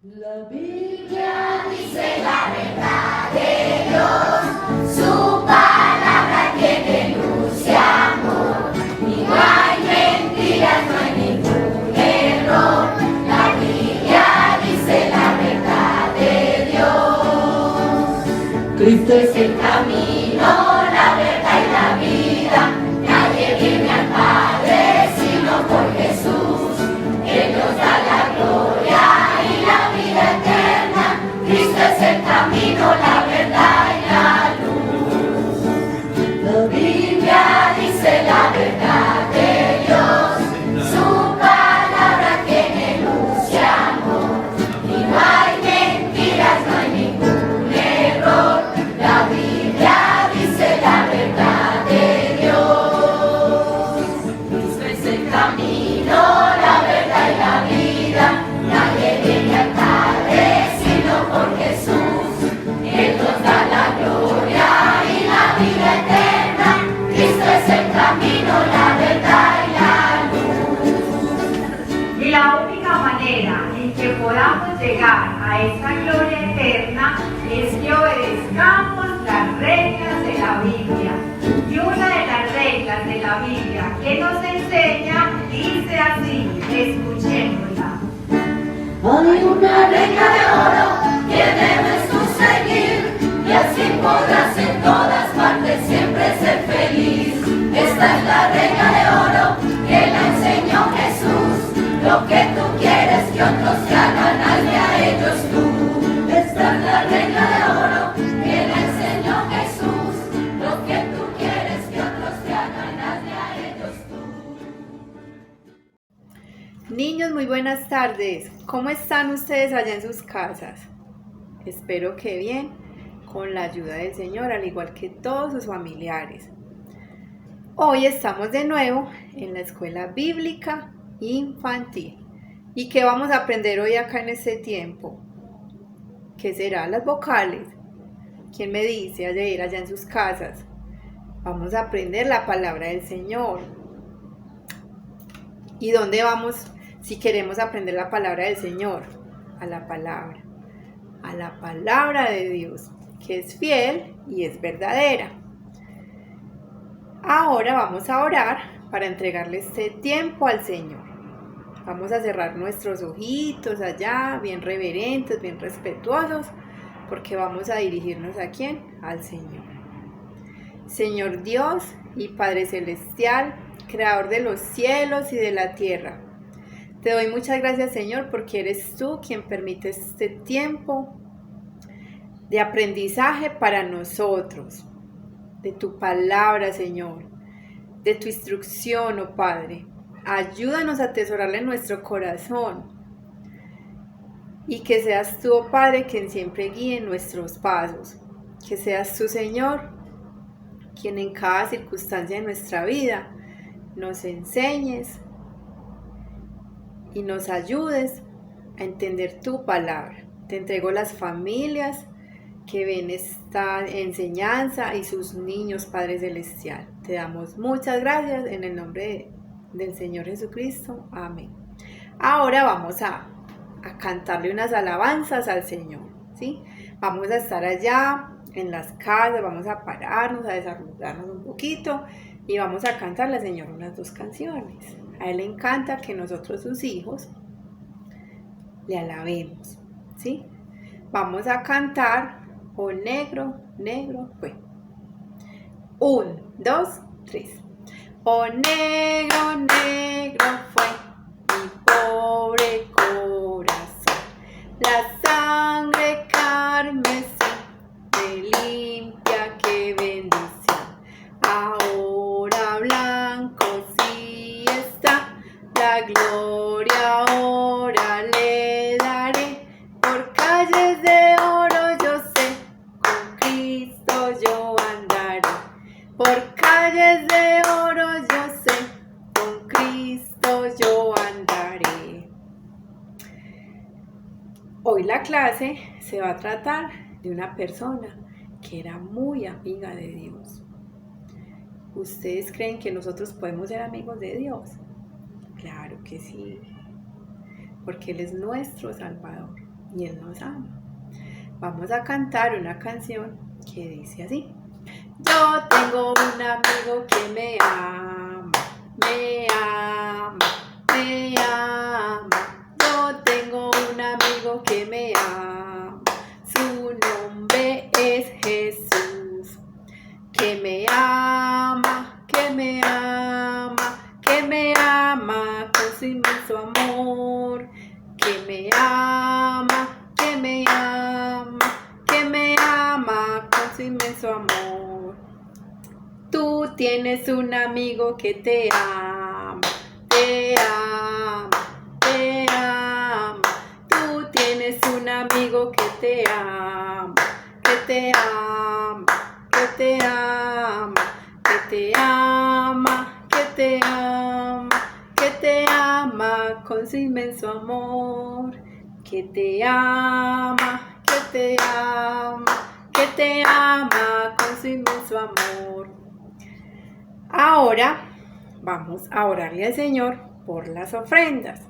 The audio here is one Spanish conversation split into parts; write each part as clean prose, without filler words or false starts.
La Biblia dice la verdad de Dios, su palabra tiene luz y amor, y no hay mentiras, no hay ningún error. La Biblia dice la verdad de Dios. Cristo es el camino, la verdad y la vida. Nadie viene al Padre sino por Jesús. Él nos da la gloria y la vida eterna. Cristo es el camino, la verdad y la luz. La Biblia dice la verdad de Dios, su palabra tiene luz y amor, y no hay mentiras, no hay ningún error. La Biblia dice la verdad de Dios. Cristo es el camino, la verdad y la vida. Nadie viene al Padre sino por Jesús. Él nos da la gloria y la vida eterna. Cristo es el camino, la verdad y la luz. La única manera en que podamos llegar a esa gloria eterna es que obedezcamos las reglas de la Biblia. Y una de las reglas de la Biblia que nos enseña dice así, escuchémosla. Hay una regla de oro que debes tú seguir, y así podrás en todas partes siempre ser feliz. Esta es la regla de oro que la enseñó Jesús. Lo que tú quieres que otros te hagan, hazle a ellos tú. Esta es la regla de oro que la enseñó Jesús. Lo que tú quieres que otros te hagan, hazle a ellos tú. Niños, muy buenas tardes. ¿Cómo están ustedes allá en sus casas? Espero que bien, con la ayuda del Señor, al igual que todos sus familiares. Hoy estamos de nuevo en la escuela bíblica infantil. ¿Y qué vamos a aprender hoy acá en este tiempo? ¿Qué será? Las vocales. ¿Quién me dice allá en sus casas? Vamos a aprender la palabra del Señor. ¿Y dónde vamos si queremos aprender la palabra del Señor? A la palabra de Dios, que es fiel y es verdadera. Ahora vamos a orar para entregarle este tiempo al Señor. Vamos a cerrar nuestros ojitos allá, bien reverentes, bien respetuosos, porque vamos a dirigirnos ¿a quién? Al Señor. Señor Dios y Padre Celestial, Creador de los cielos y de la tierra, te doy muchas gracias, Señor, porque eres tú quien permite este tiempo de aprendizaje para nosotros, de tu palabra, Señor, de tu instrucción, oh Padre. Ayúdanos a atesorarla en nuestro corazón y que seas tú, oh Padre, quien siempre guíe nuestros pasos. Que seas tú, Señor, quien en cada circunstancia de nuestra vida nos enseñes y nos ayudes a entender tu palabra. Te entrego las familias que ven esta enseñanza y sus niños, Padre Celestial. Te damos muchas gracias en el nombre del Señor Jesucristo. Amén. Ahora vamos a cantarle unas alabanzas al Señor, ¿sí? Vamos a estar allá en las casas, vamos a pararnos, a desarrollarnos un poquito y vamos a cantarle al Señor unas 2 canciones. A Él le encanta que nosotros, sus hijos, le alabemos, ¿sí? Vamos a cantar Oh negro, negro fue. 1, 2, 3. Oh negro, negro fue mi pobre corazón. La sangre carmesí me limpia, qué bendición. Ahora blanco sí está, la gloria ahora le daré. Por calles de oro yo sé, con Cristo yo andaré. Por calles de oro yo sé, con Cristo yo andaré. Hoy la clase se va a tratar de una persona que era muy amiga de Dios. ¿Ustedes creen que nosotros podemos ser amigos de Dios? Claro que sí, porque Él es nuestro Salvador. y Él nos ama. Vamos a cantar una canción que dice así. Yo tengo un amigo que me ama, me ama, me ama. Yo tengo un amigo que me ama, su nombre es Jesús. Que me ama, que me ama, que me ama con su inmenso amor. Que me ama, que me ama, que me ama con su inmenso amor. Tú tienes un amigo que te ama, te ama, te ama. Tú tienes un amigo que te ama, que te ama, que te ama, que te ama, que te ama, que te ama con su inmenso amor. Que te ama, que te ama, que te ama con su inmenso amor. Ahora vamos a orarle al Señor por las ofrendas.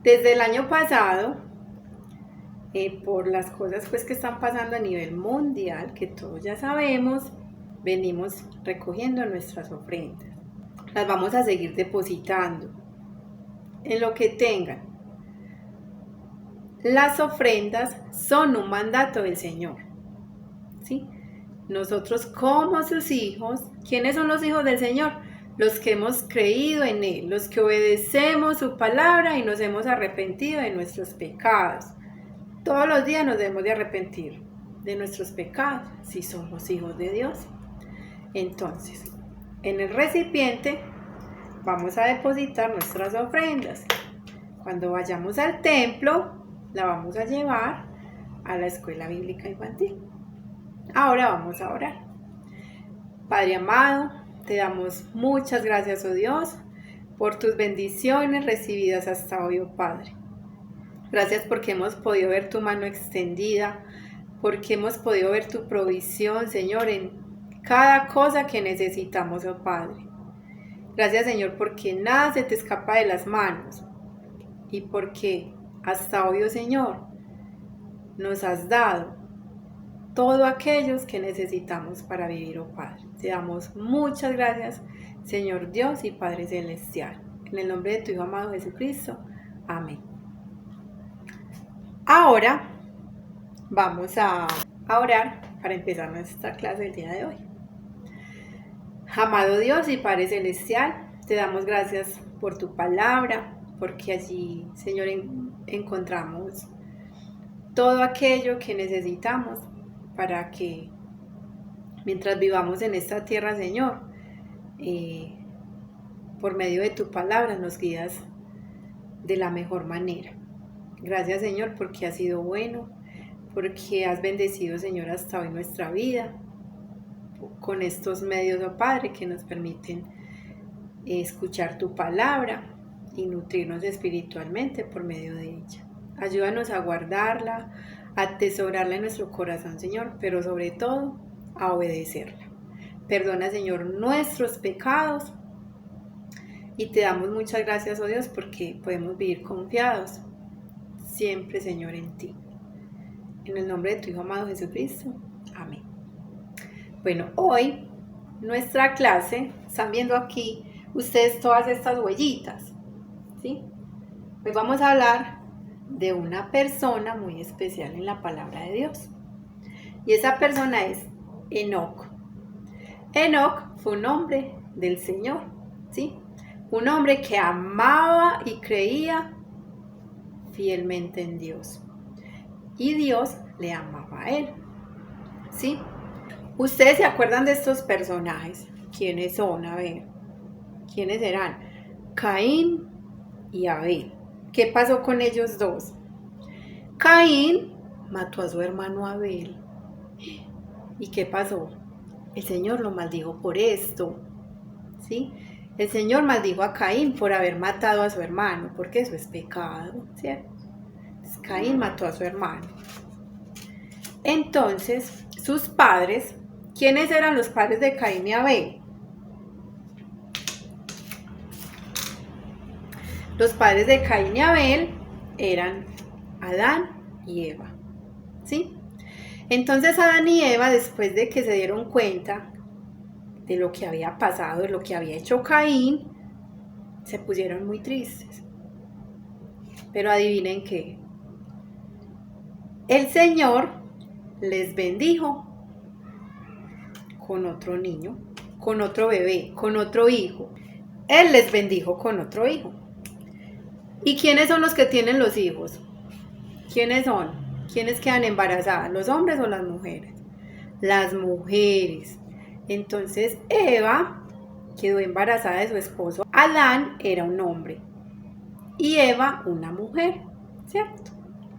Desde el año pasado, por las cosas pues que están pasando a nivel mundial, que todos ya sabemos, venimos recogiendo nuestras ofrendas. Las vamos a seguir depositando en lo que tengan. Las ofrendas son un mandato del Señor, ¿sí? Nosotros como sus hijos, ¿quiénes son los hijos del Señor? Los que hemos creído en Él, los que obedecemos su palabra y nos hemos arrepentido de nuestros pecados. Todos los días nos debemos de arrepentir de nuestros pecados si somos hijos de Dios. Entonces, en el recipiente vamos a depositar nuestras ofrendas. Cuando vayamos al templo, la vamos a llevar a la escuela bíblica infantil. Ahora vamos a orar. Padre amado, te damos muchas gracias, oh Dios, por tus bendiciones recibidas hasta hoy, oh Padre. Gracias porque hemos podido ver tu mano extendida, porque hemos podido ver tu provisión, Señor, en cada cosa que necesitamos, oh Padre. Gracias, Señor, porque nada se te escapa de las manos y porque hasta hoy, oh Señor, nos has dado todo aquellos que necesitamos para vivir, oh Padre. Te damos muchas gracias, Señor Dios y Padre Celestial. En el nombre de tu Hijo amado Jesucristo. Amén. Ahora vamos a orar para empezar nuestra clase del día de hoy. Amado Dios y Padre Celestial, te damos gracias por tu palabra, porque allí, Señor, encontramos todo aquello que necesitamos para que mientras vivamos en esta tierra, Señor, por medio de tu palabra nos guías de la mejor manera. Gracias, Señor, porque has sido bueno, porque has bendecido, Señor, hasta hoy nuestra vida con estos medios, oh Padre, que nos permiten escuchar tu palabra y nutrirnos espiritualmente por medio de ella. Ayúdanos a guardarla, a atesorarla en nuestro corazón, Señor, pero sobre todo a obedecerla. Perdona, Señor, nuestros pecados y te damos muchas gracias, oh Dios, porque podemos vivir confiados siempre, Señor, en ti. En el nombre de tu Hijo amado Jesucristo. Amén. Bueno, hoy nuestra clase, están viendo aquí ustedes todas estas huellitas, ¿sí? Hoy vamos a hablar de una persona muy especial en la palabra de Dios. Y esa persona es Enoc. Enoc fue un hombre del Señor, ¿sí? Un hombre que amaba y creía fielmente en Dios. Y Dios le amaba a él, ¿sí? ¿Ustedes se acuerdan de estos personajes? ¿Quiénes son? A ver, ¿quiénes eran? Caín y Abel. ¿Qué pasó con ellos dos? Caín mató a su hermano Abel. ¿Y qué pasó? El Señor lo maldijo por esto, ¿sí? El Señor maldijo a Caín por haber matado a su hermano, porque eso es pecado, ¿cierto? Entonces, Caín mató a su hermano. Entonces, sus padres, ¿quiénes eran los padres de Caín y Abel? Los padres de Caín y Abel eran Adán y Eva. ¿Sí? Entonces Adán y Eva, después de que se dieron cuenta de lo que había pasado, de lo que había hecho Caín, se pusieron muy tristes. Pero adivinen qué. El Señor les bendijo con otro niño, con otro bebé, con otro hijo. Él les bendijo con otro hijo. ¿Y quiénes son los que tienen los hijos? ¿Quiénes son? ¿Quiénes quedan embarazadas? ¿Los hombres o las mujeres? Las mujeres. Entonces Eva quedó embarazada de su esposo. Adán era un hombre y Eva una mujer, ¿cierto?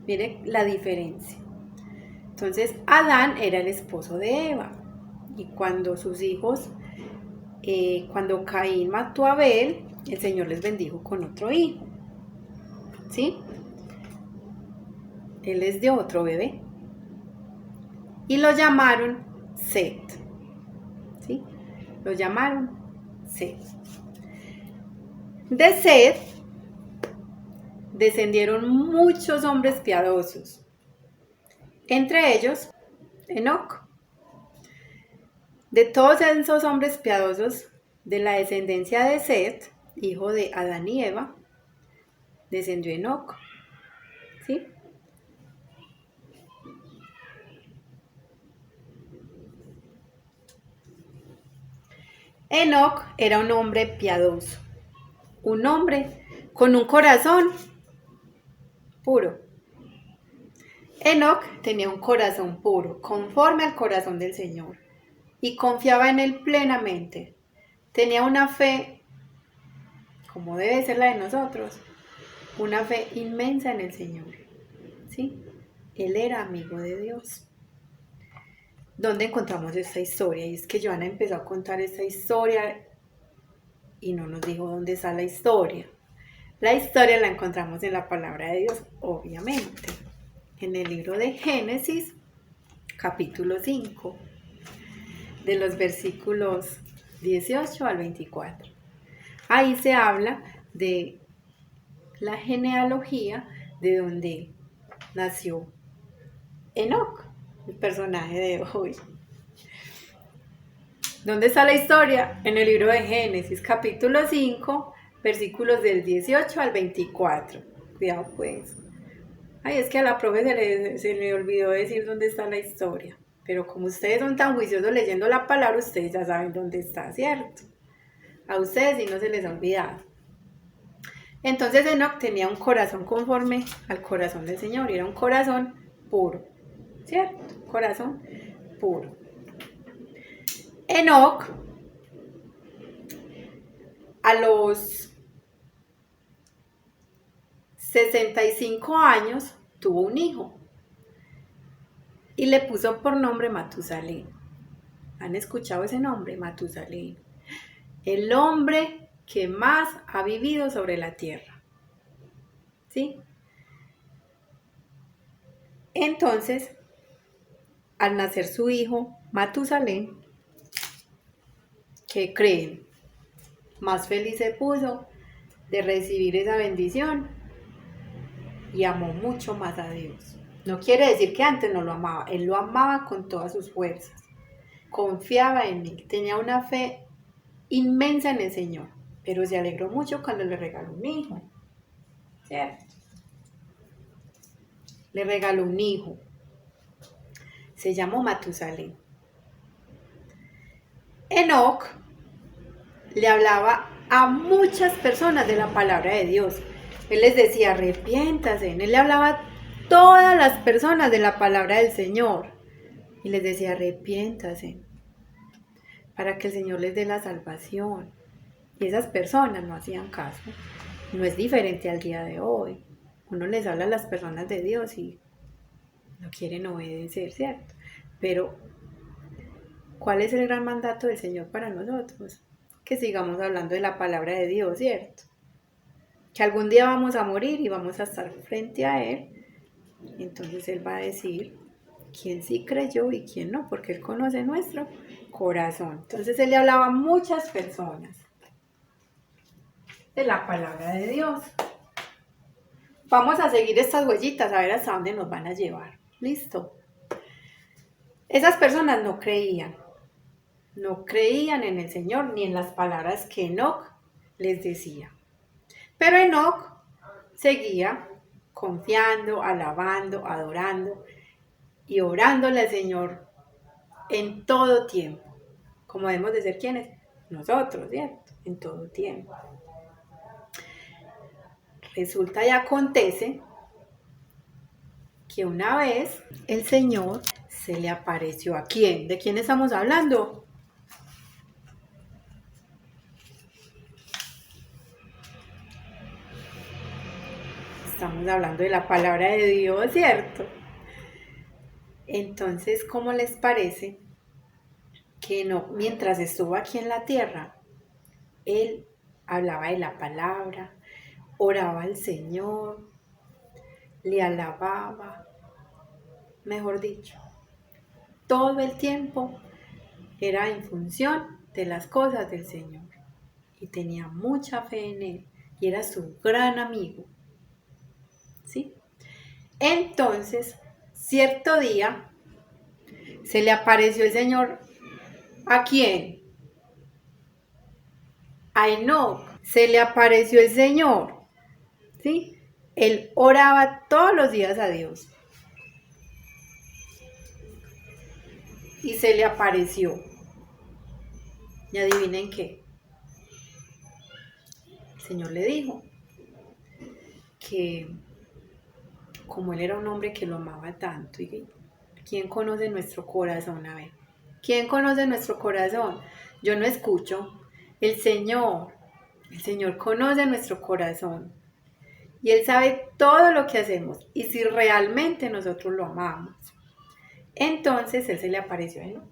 Miren la diferencia. Entonces Adán era el esposo de Eva y cuando sus hijos, cuando Caín mató a Abel, el Señor les bendijo con otro hijo, ¿sí? Él les dio otro bebé y lo llamaron Set, ¿sí? Lo llamaron Set. De Set descendieron muchos hombres piadosos, entre ellos Enoc. De todos esos hombres piadosos de la descendencia de Set, hijo de Adán y Eva, descendió Enoc, ¿sí? Enoc era un hombre piadoso, un hombre con un corazón puro. Enoc tenía un corazón puro, conforme al corazón del Señor, y confiaba en Él plenamente. Tenía una fe, como debe ser la de nosotros, una fe inmensa en el Señor, ¿sí? Él era amigo de Dios. ¿Dónde encontramos esta historia? Y es que Joana empezó a contar esta historia y no nos dijo dónde está la historia. La historia la encontramos en la palabra de Dios, obviamente, en el libro de Génesis, capítulo 5, de los versículos 18 al 24. Ahí se habla de la genealogía de donde nació Enoc, el personaje de hoy. ¿Dónde está la historia? En el libro de Génesis, capítulo 5, versículos del 18 al 24. Cuidado pues. Ay, es que a la profe se le olvidó decir dónde está la historia. Pero como ustedes son tan juiciosos leyendo la palabra, ustedes ya saben dónde está, ¿cierto? A ustedes sí no se les ha olvidado. Entonces Enoc tenía un corazón conforme al corazón del Señor. Y era un corazón puro, ¿cierto? Corazón puro. Enoc, a los 65 años, tuvo un hijo y le puso por nombre Matusalén. ¿Han escuchado ese nombre? Matusalén. El hombre que más ha vivido sobre la tierra. ¿Sí? Entonces, al nacer su hijo, Matusalén, ¿qué creen? Más feliz se puso de recibir esa bendición y amó mucho más a Dios. No quiere decir que antes no lo amaba, él lo amaba con todas sus fuerzas, confiaba en él, tenía una fe inmensa en el Señor, pero se alegró mucho cuando le regaló un hijo, ¿cierto? Le regaló un hijo, se llamó Matusalén. Enoc le hablaba a muchas personas de la palabra de Dios. Él les decía, arrepiéntase. Él le hablaba a todas las personas de la palabra del Señor. Y les decía, arrepiéntase, para que el Señor les dé la salvación. Y esas personas no hacían caso. No es diferente al día de hoy. Uno les habla a las personas de Dios y no quieren obedecer, ¿cierto? Pero, ¿cuál es el gran mandato del Señor para nosotros? Que sigamos hablando de la palabra de Dios, ¿cierto? Que algún día vamos a morir y vamos a estar frente a Él. Entonces Él va a decir quién sí creyó y quién no, porque Él conoce nuestro corazón. Entonces Él le hablaba a muchas personas de la palabra de Dios. Vamos a seguir estas huellitas a ver hasta dónde nos van a llevar. ¿Listo? Esas personas no creían en el Señor ni en las palabras que Enoc les decía. Pero Enoc seguía confiando, alabando, adorando y orándole al Señor en todo tiempo. Como debemos de ser quienes? Nosotros, ¿cierto? En todo tiempo. Resulta y acontece que una vez el Señor se le apareció. ¿A quién? ¿De quién estamos hablando? Estamos hablando de la palabra de Dios, ¿cierto? Entonces, ¿cómo les parece que no, mientras estuvo aquí en la tierra, él hablaba de la palabra, oraba al Señor, le alababa, mejor dicho, todo el tiempo era en función de las cosas del Señor y tenía mucha fe en él y era su gran amigo, ¿sí? Entonces, cierto día se le apareció el Señor. ¿A quién? A Enoc. Se le apareció el Señor, ¿sí? Él oraba todos los días a Dios. Y se le apareció. Y adivinen qué. El Señor le dijo que como él era un hombre que lo amaba tanto, y ¿quién conoce nuestro corazón? A ver, ¿quién conoce nuestro corazón? Yo no escucho. El Señor conoce nuestro corazón. Y Él sabe todo lo que hacemos y si realmente nosotros lo amamos. Entonces Él se le apareció a Enoc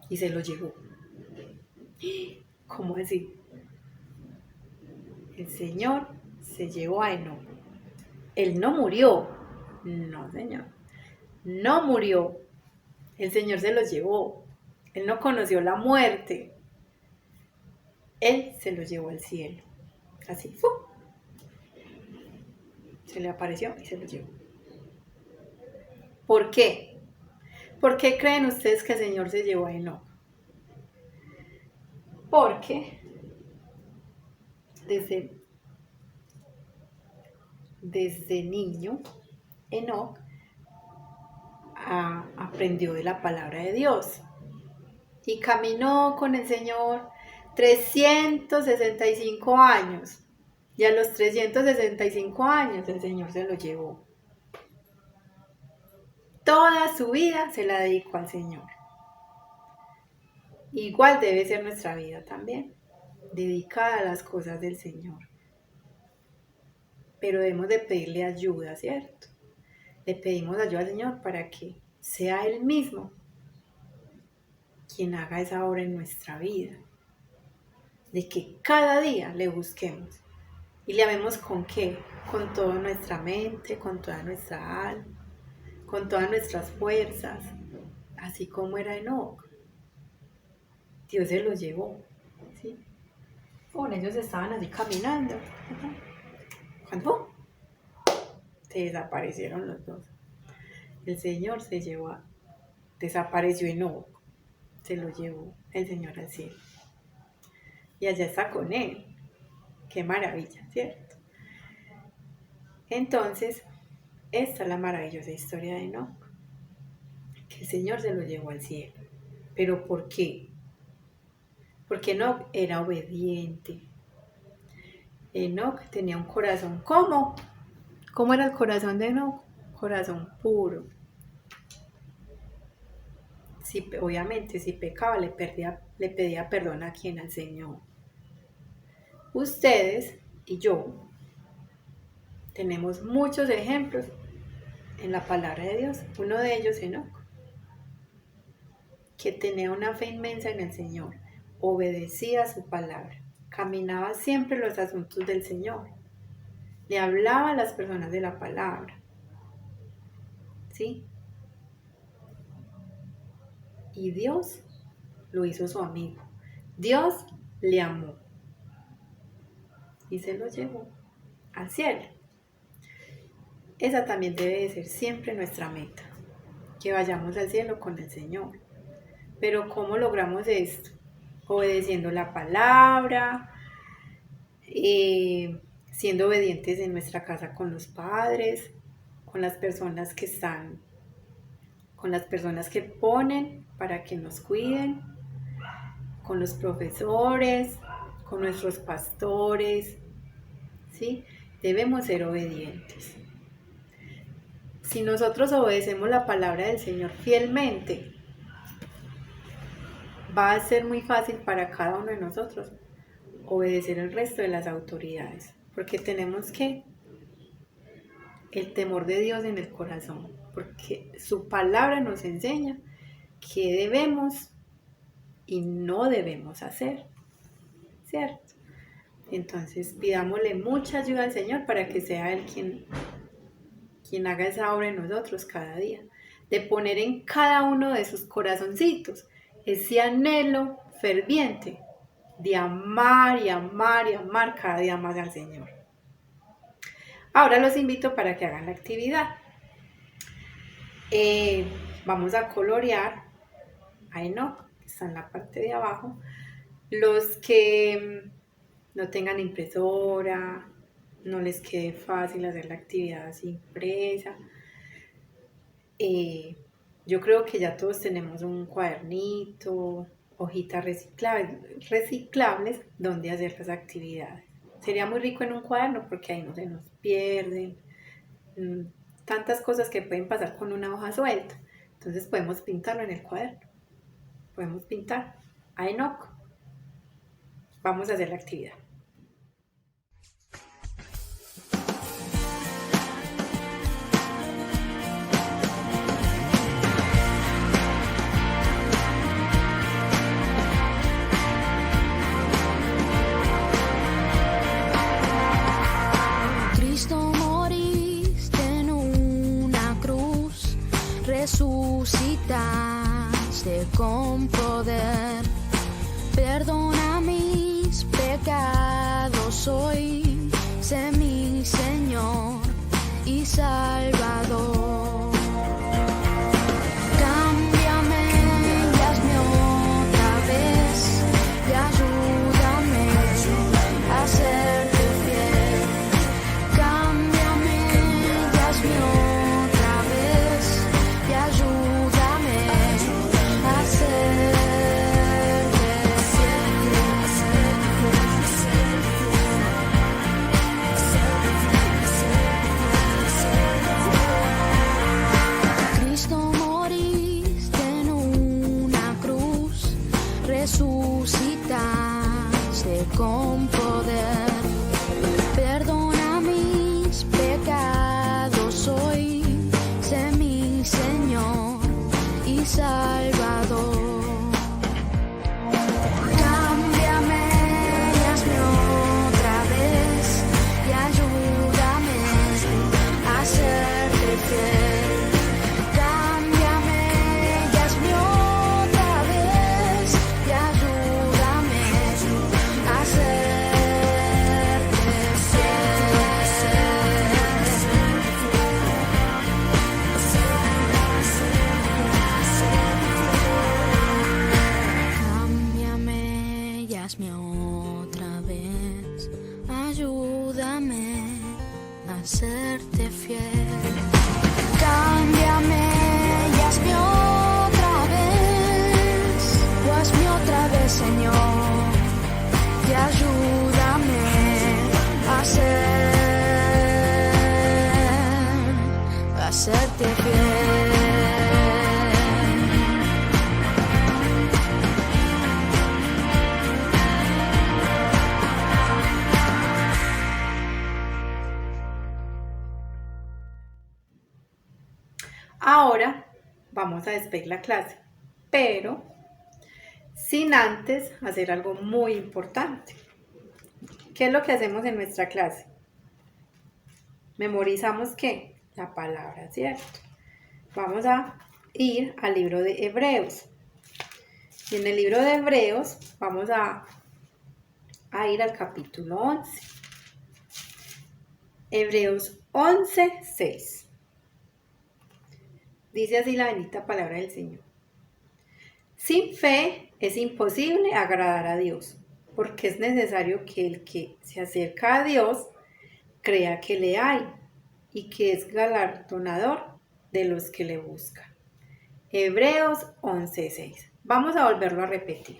y se lo llevó. ¿Cómo así? El Señor se llevó a Enoc. Él no murió. No, Señor. No murió. El Señor se lo llevó. Él no conoció la muerte. Él se lo llevó al cielo. Así fue. Se le apareció y se lo llevó. ¿Por qué? ¿Por qué creen ustedes que el Señor se llevó a Enoc? Porque desde niño Enoc aprendió de la palabra de Dios y caminó con el Señor 365 años. Y a los 365 años el Señor se lo llevó. Toda su vida se la dedicó al Señor. Igual debe ser nuestra vida también, dedicada a las cosas del Señor. Pero debemos de pedirle ayuda, ¿cierto? Le pedimos ayuda al Señor para que sea Él mismo quien haga esa obra en nuestra vida. De que cada día le busquemos. ¿Y le amemos con qué? Con toda nuestra mente, con toda nuestra alma, con todas nuestras fuerzas. Así como era Enoc. Dios se lo llevó. ¿Sí? Bueno, ellos estaban así caminando. Cuando se desaparecieron los dos. El Señor se llevó, desapareció Enoc. Se lo llevó el Señor al cielo. Y allá está con él. Qué maravilla, ¿cierto? Entonces, esta es la maravillosa historia de Enoc. Que el Señor se lo llevó al cielo. ¿Pero por qué? Porque Enoc era obediente. Enoc tenía un corazón. ¿Cómo? ¿Cómo era el corazón de Enoc? Corazón puro. Obviamente, si pecaba, le pedía perdón a quien, al Señor. Ustedes y yo tenemos muchos ejemplos en la palabra de Dios. Uno de ellos, Enoc, que tenía una fe inmensa en el Señor, obedecía su palabra, caminaba siempre los asuntos del Señor, le hablaba a las personas de la palabra, ¿sí? Y Dios lo hizo su amigo. Dios le amó. y se lo llevó al cielo. Esa también debe de ser siempre nuestra meta, que vayamos al cielo con el Señor. Pero ¿cómo logramos esto? Obedeciendo la palabra, siendo obedientes en nuestra casa con los padres, con las personas que están, con las personas que ponen para que nos cuiden, con los profesores, con nuestros pastores, ¿sí? Debemos ser obedientes. Si nosotros obedecemos la palabra del Señor fielmente, va a ser muy fácil para cada uno de nosotros obedecer el resto de las autoridades, porque tenemos el temor de Dios en el corazón, porque su palabra nos enseña qué debemos y no debemos hacer, ¿cierto? Entonces pidámosle mucha ayuda al Señor para que sea Él quien haga esa obra en nosotros cada día, de poner en cada uno de sus corazoncitos ese anhelo ferviente de amar y amar y amar cada día más al Señor. Ahora los invito para que hagan la actividad. Vamos a colorear a Enoc, que está en la parte de abajo. Los que no tengan impresora, no les quede fácil hacer la actividad así impresa. Yo creo que ya todos tenemos un cuadernito, hojitas reciclables donde hacer las actividades. Sería muy rico en un cuaderno porque ahí no se nos pierden tantas cosas que pueden pasar con una hoja suelta. Entonces podemos pintarlo en el cuaderno. Podemos pintar a Enoc. Vamos a hacer la actividad. Resucitaste con poder, perdona mis pecados hoy, sé mi Señor y Salvador. Cámbiame y hazme otra vez y ayúdame a serte fiel. Cámbiame y hazme otra vez y ayúdame a serte fiel. Cristo, moriste en una cruz, resucitaste con poder, perdona mis pecados hoy, sé mi Señor y Salvador. Cámbiame y hazme otra vez y ayúdame a serte fiel. Cámbiame y hazme otra vez y ayúdame a serte Cámbiame y hazme otra vez, ayúdame a serte fiel. Cámbiame y hazme otra vez, Señor, y ayúdame a serte fiel. Ahora vamos a despedir la clase, pero sin antes hacer algo muy importante. ¿Qué es lo que hacemos en nuestra clase? Memorizamos ¿qué? La palabra, ¿cierto? Vamos a ir al libro de Hebreos. Y en el libro de Hebreos vamos a ir al capítulo 11. Hebreos 11:6. Dice así la bendita palabra del Señor. Sin fe es imposible agradar a Dios, porque es necesario que el que se acerca a Dios crea que le hay y que es galardonador de los que le buscan. Hebreos 11:6. Vamos a volverlo a repetir.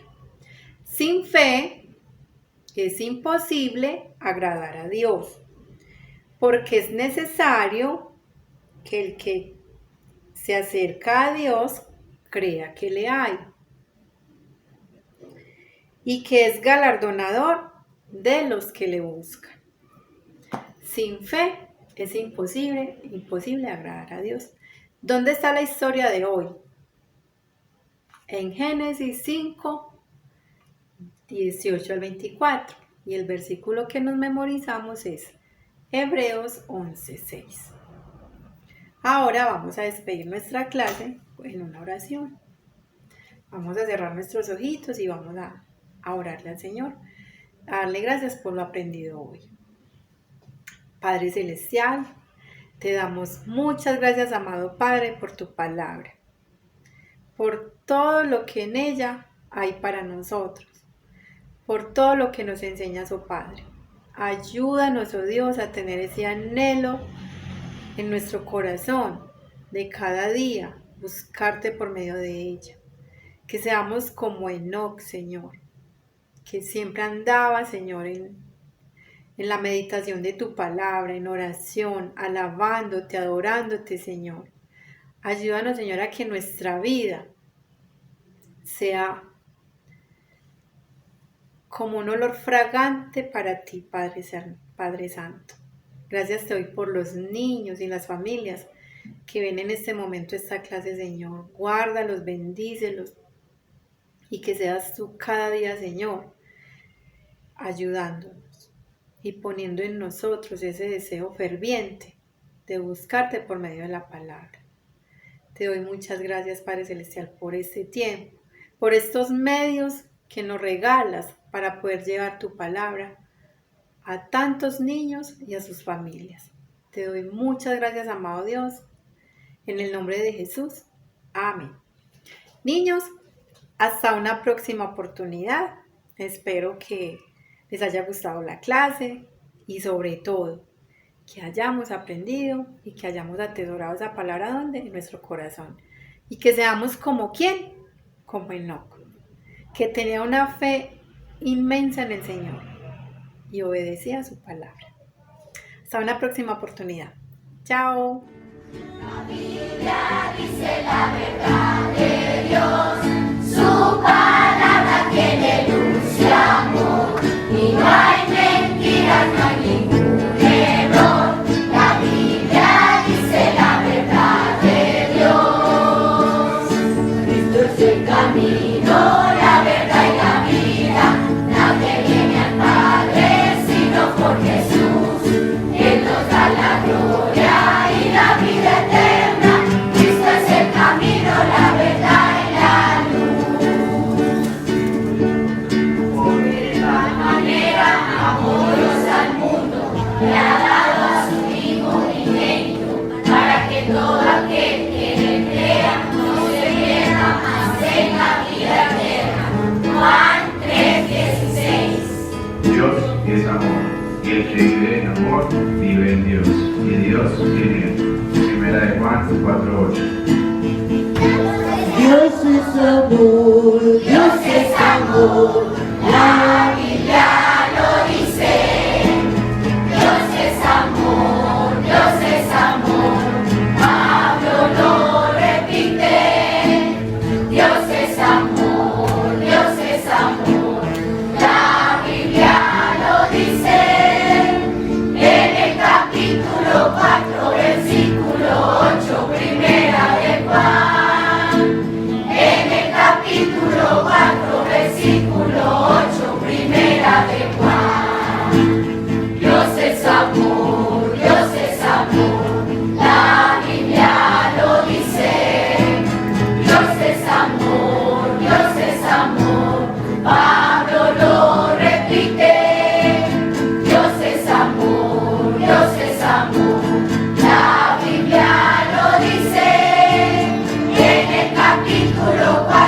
Sin fe es imposible agradar a Dios, porque es necesario que el que se acerca a Dios crea que le hay y que es galardonador de los que le buscan. Sin fe es imposible agradar a Dios. ¿Dónde está la historia de hoy? En Génesis 5, 18 al 24. Y el versículo que nos memorizamos es Hebreos 11:6. Ahora vamos a despedir nuestra clase en una oración. Vamos a cerrar nuestros ojitos y vamos a orarle al Señor, a darle gracias por lo aprendido hoy. Padre Celestial, te damos muchas gracias, amado Padre, por tu palabra, por todo lo que en ella hay para nosotros, por todo lo que nos enseñas, oh Padre. Ayúdanos, oh Dios, a tener ese anhelo en nuestro corazón de cada día, buscarte por medio de ella. Que seamos como Enoc, Señor, que siempre andaba, Señor, en la meditación de tu palabra, en oración, alabándote, adorándote, Señor. Ayúdanos, Señor, a que nuestra vida sea como un olor fragante para ti, Padre Santo. Gracias te doy por los niños y las familias que ven en este momento esta clase, Señor. Guárdalos, bendícelos y que seas tú cada día, Señor, ayudándonos y poniendo en nosotros ese deseo ferviente de buscarte por medio de la palabra. Te doy muchas gracias, Padre Celestial, por este tiempo, por estos medios que nos regalas para poder llevar tu palabra a tantos niños y a sus familias. Te doy muchas gracias, amado Dios, en el nombre de Jesús. Amén. Niños, hasta una próxima oportunidad. Espero que les haya gustado la clase y sobre todo que hayamos aprendido y que hayamos atesorado esa palabra donde en nuestro corazón y que seamos como ¿quién? Como Enoc, que tenía una fe inmensa en el Señor y obedecía a su palabra. Hasta una próxima oportunidad. Chao. La Biblia dice la verdad de Dios, su palabra tiene luz y amor, y no hay mentiras, no hay ningún error. La Biblia dice la verdad de Dios. Cristo es el camino, la verdad y la vida. Nadie viene al Padre sino por Jesús. Él nos da la gloria y la vida eterna. Cristo es el camino, la verdad y la luz. De tal manera amó Dios al mundo, que ha dado a su Hijo unigénito, para que todo aquel que en él crea no se pierda, mas tenga vida eterna. Juan 3:16. Dios es amor, y el que vive en amor vive en Dios, y Dios en él. Primera de Juan 4:8. Dios es amor, Dios es amor, la Biblia lo dice. Dios es amor, Dios es amor, Pablo lo repite. Dios es amor, Dios es amor, la Biblia lo dice. En el capítulo 4, versículo 8, primera de Juan. En el capítulo 4, versículo capítulo 4.